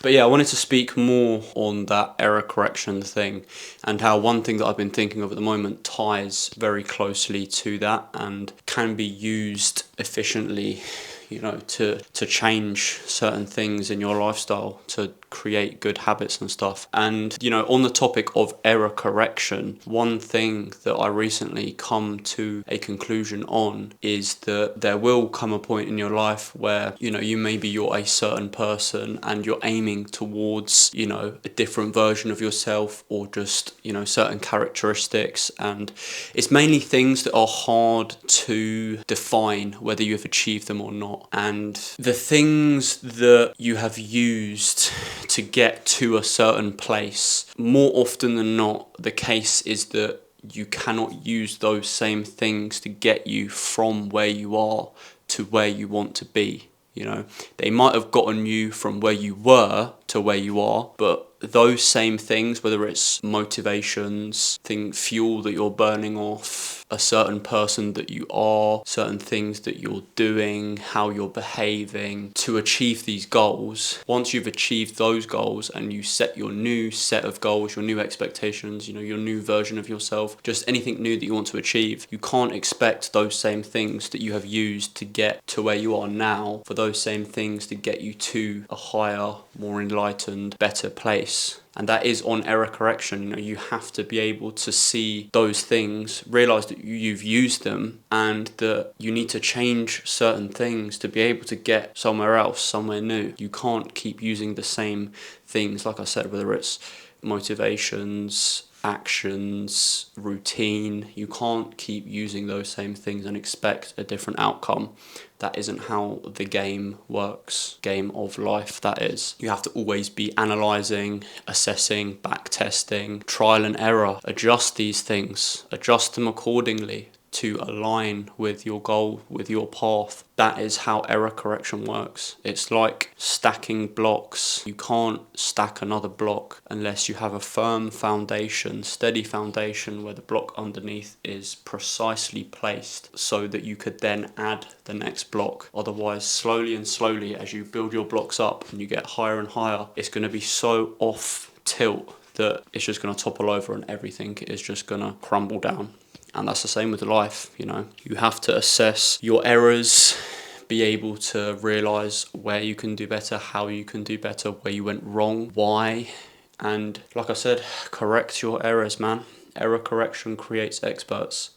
But yeah, I wanted to speak more on that error correction thing, and how one thing that I've been thinking of at the moment ties very closely to that and can be used efficiently, you know, to change certain things in your lifestyle, to create good habits and stuff. And, you know, on the topic of error correction, one thing that I recently come to a conclusion on is that there will come a point in your life where, you know, you're a certain person and you're aiming towards, you know, a different version of yourself, or just, you know, certain characteristics. And it's mainly things that are hard to define whether you have achieved them or not. And the things that you have used to get to a certain place, more often than not, the case is that you cannot use those same things to get you from where you are to where you want to be. You know, they might have gotten you from where you were to where you are, but those same things, whether it's motivations, fuel that you're burning off, a certain person that you are, certain things that you're doing, how you're behaving to achieve these goals. Once you've achieved those goals and you set your new set of goals, your new expectations, you know, your new version of yourself, just anything new that you want to achieve, you can't expect those same things that you have used to get to where you are now for those same things to get you to a higher, more enlightened, better place. And that is on error correction. You know, you have to be able to see those things, realize that you've used them, and that you need to change certain things to be able to get somewhere else, somewhere new. You can't keep using the same things, like I said, whether it's motivations, actions, routine. You can't keep using those same things and expect a different outcome. That isn't how the game works. Game of life, that is. You have to always be analysing, assessing, back testing, trial and error. Adjust these things, adjust them accordingly to align with your goal, with your path. That is how error correction works. It's like stacking blocks. You can't stack another block unless you have a firm foundation, steady foundation, where the block underneath is precisely placed so that you could then add the next block. Otherwise, slowly and slowly, as you build your blocks up and you get higher and higher, it's going to be so off tilt that it's just going to topple over and everything is just going to crumble down. And that's the same with life, you know. You have to assess your errors, be able to realise where you can do better, how you can do better, where you went wrong, why. And like I said, correct your errors, man. Error correction creates experts.